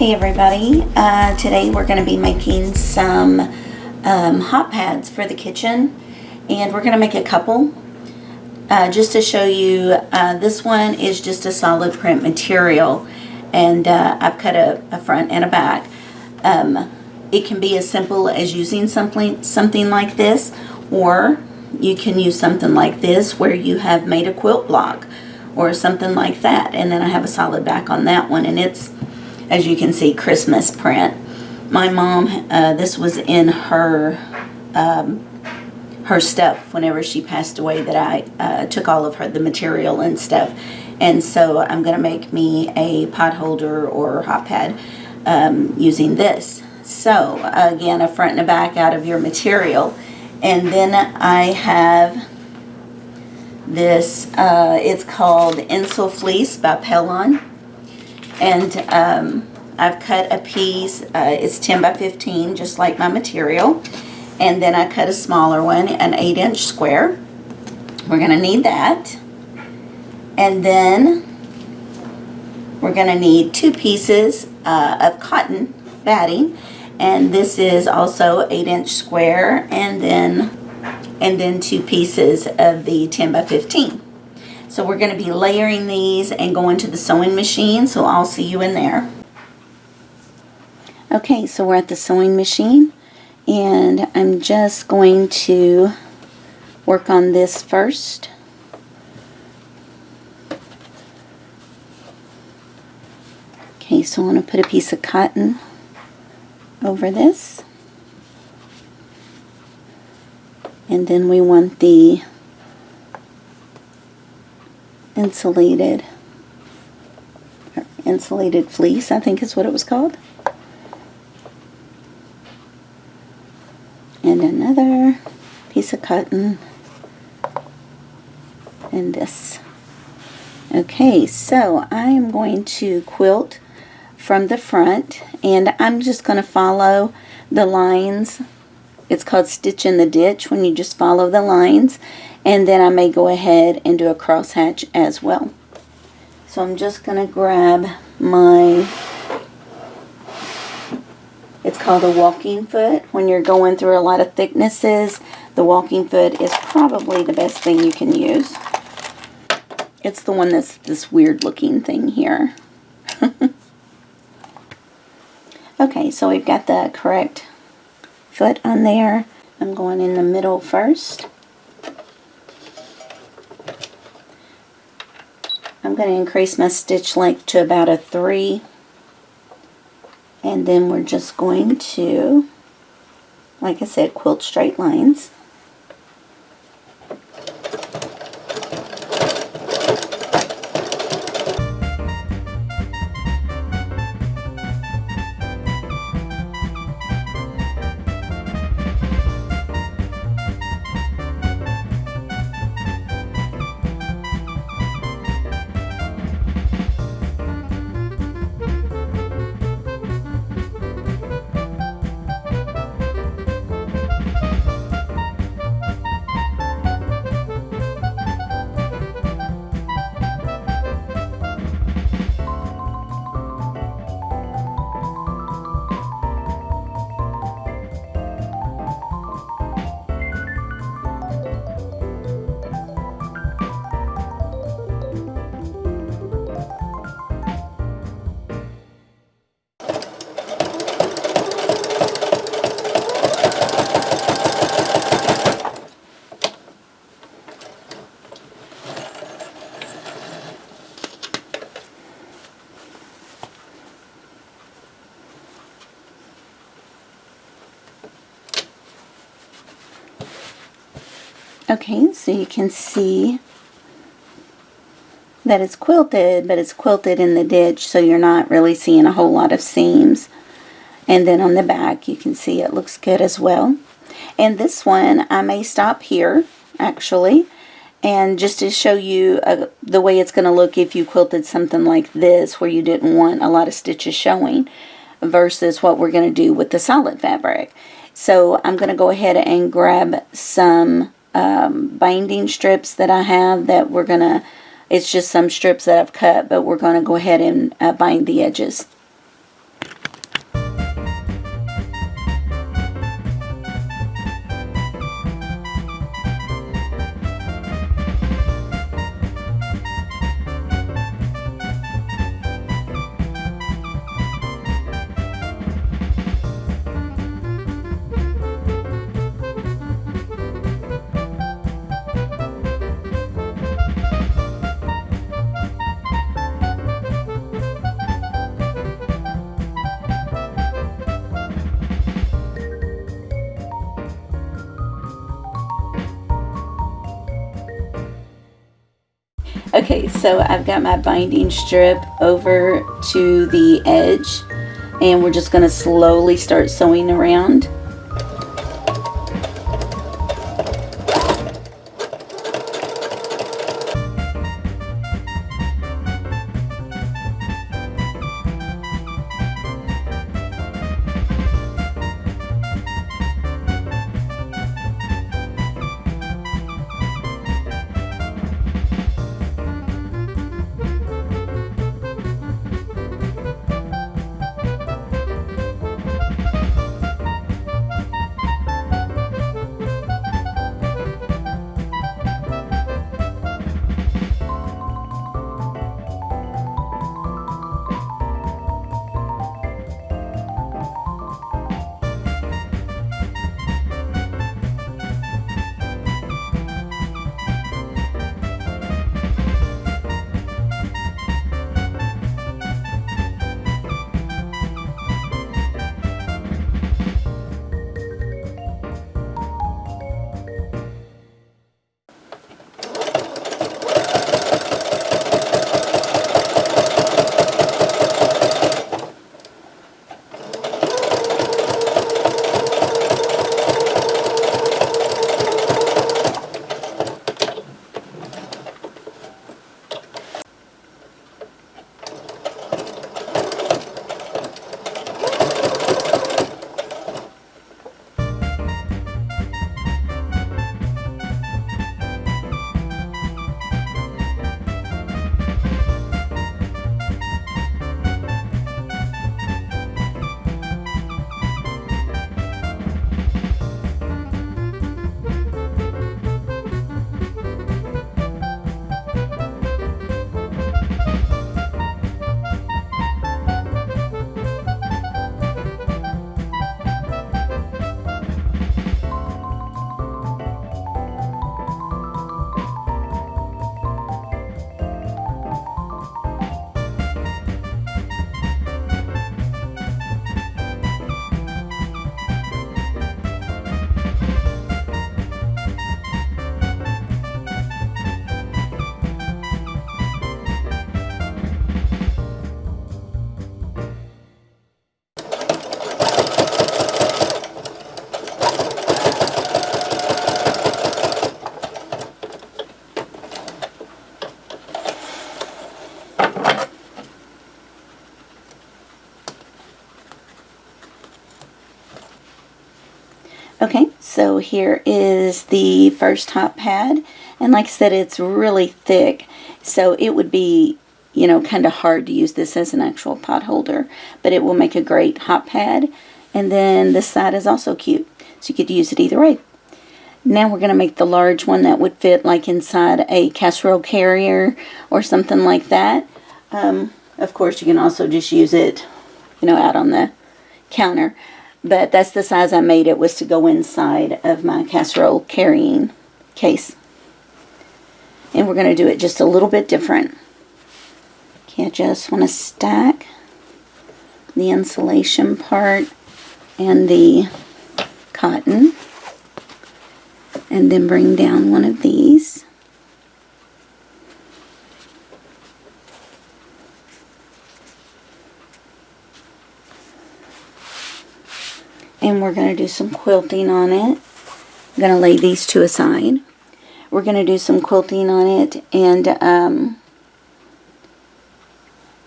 Hey everybody, today we're going to be making some hot pads for the kitchen, and we're going to make a couple just to show you. This one is just a solid print material, and I've cut a front and a back. It can be as simple as using something like this, or you can use something like this where you have made a quilt block or something like that, and then I have a solid back on that one, and it's, as you can see, Christmas print. My mom, this was in her stuff whenever she passed away, that I took all of the material and stuff, and so I'm going to make me a pot holder or hot pad using this. So again, a front and a back out of your material, and then I have this, it's called Insul Fleece by Pellon, and I've cut a piece, it's 10 by 15, just like my material, and then I cut a smaller one, an 8-inch square. We're going to need that, and then we're going to need 2 pieces of cotton batting, and this is also 8-inch square, and then 2 pieces of the 10 by 15. So we're going to be layering these and going to the sewing machine, so I'll see you in there. Okay, so we're at the sewing machine, and I'm just going to work on this first. Okay, so I'm going to put a piece of cotton over this. And then we want the insulated fleece, I think is what it was called. And another piece of cotton. And this. Okay, so I am going to quilt from the front, and I'm just going to follow the lines. It's called Stitch in the Ditch, when you just follow the lines, and then I may go ahead and do a crosshatch as well. So I'm just going to grab my, it's called a walking foot. When you're going through a lot of thicknesses, the walking foot is probably the best thing you can use. It's the one that's this weird looking thing here. Okay, so we've got the correct foot on there. I'm going in the middle first. I'm going to increase my stitch length to about a 3, and then we're just going to, like I said, quilt straight lines. Okay, so you can see that it's quilted, but it's quilted in the ditch, so you're not really seeing a whole lot of seams. And then on the back, you can see it looks good as well. And this one, I may stop here, actually, and just to show you the way it's going to look if you quilted something like this, where you didn't want a lot of stitches showing, versus what we're going to do with the solid fabric. So I'm going to go ahead and grab some binding strips that I have that we're going to, it's just some strips that I've cut, but we're going to go ahead and bind the edges. Okay, so I've got my binding strip over to the edge, and we're just going to slowly start sewing around. Okay, so here is the first hot pad, and like I said, it's really thick, so it would be, you know, kind of hard to use this as an actual pot holder, but it will make a great hot pad. And then this side is also cute, so you could use it either way. Now we're going to make the large one that would fit like inside a casserole carrier or something like that. Of course, you can also just use it, you know, out on the counter. But that's the size I made it, was to go inside of my casserole carrying case. And we're going to do it just a little bit different. Okay, I just want to stack the insulation part and the cotton. And then bring down one of these. And we're going to do some quilting on it. I'm going to lay these two aside. We're going to do some quilting on it, and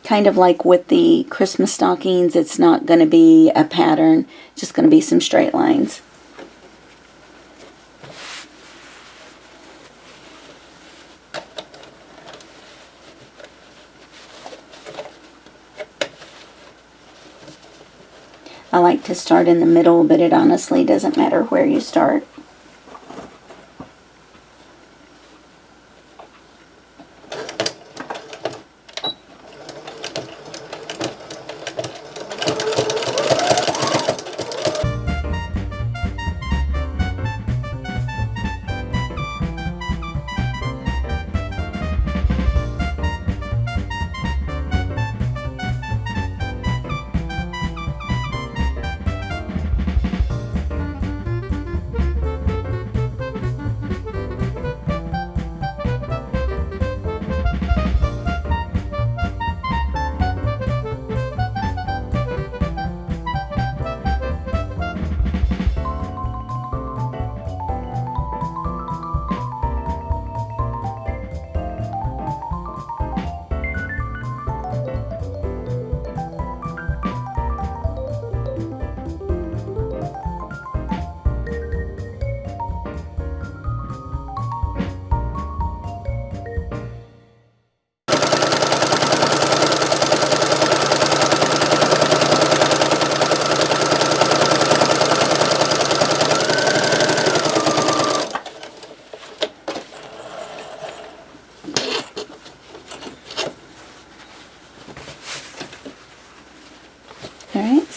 kind of like with the Christmas stockings, it's not going to be a pattern, it's just going to be some straight lines. I like to start in the middle, but it honestly doesn't matter where you start.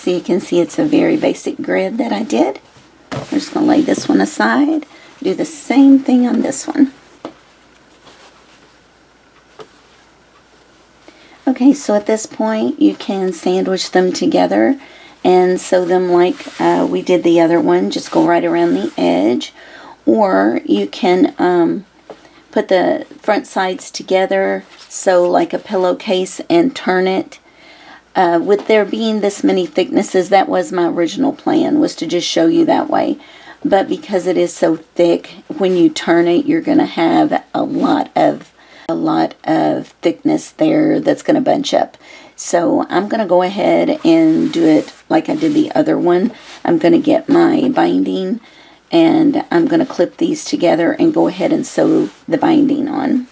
So you can see it's a very basic grid that I did. We're just going to lay this one aside. Do the same thing on this one. Okay, so at this point you can sandwich them together and sew them like we did the other one. Just go right around the edge. Or you can put the front sides together, sew like a pillowcase, and turn it. With there being this many thicknesses, that was my original plan, was to just show you that way. But because it is so thick, when you turn it, you're going to have a lot of thickness there that's going to bunch up. So I'm going to go ahead and do it like I did the other one. I'm going to get my binding and I'm going to clip these together and go ahead and sew the binding on.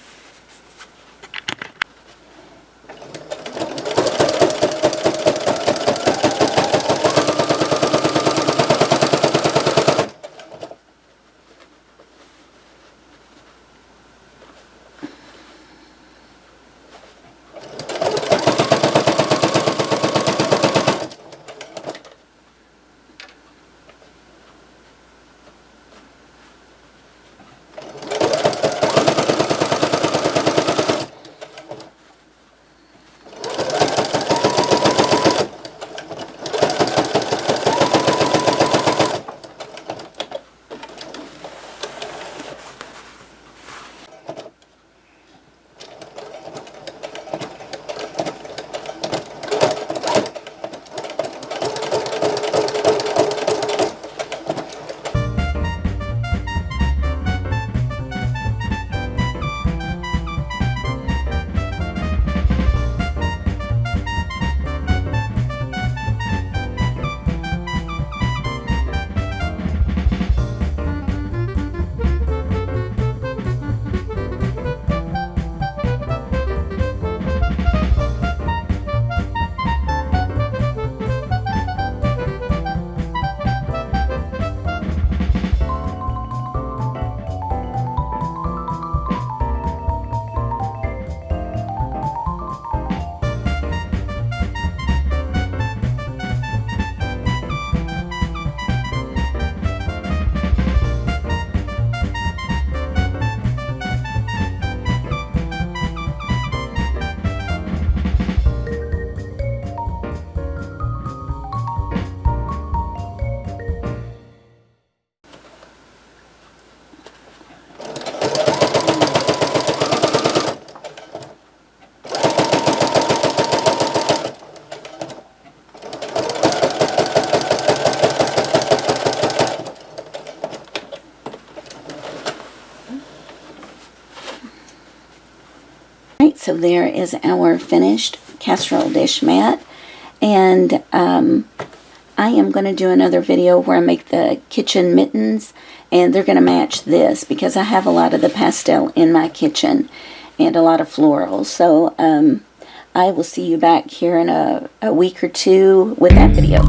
So there is our finished casserole dish mat, and I am going to do another video where I make the kitchen mittens, and they're going to match this because I have a lot of the pastel in my kitchen and a lot of floral. So I will see you back here in a week or two with that video.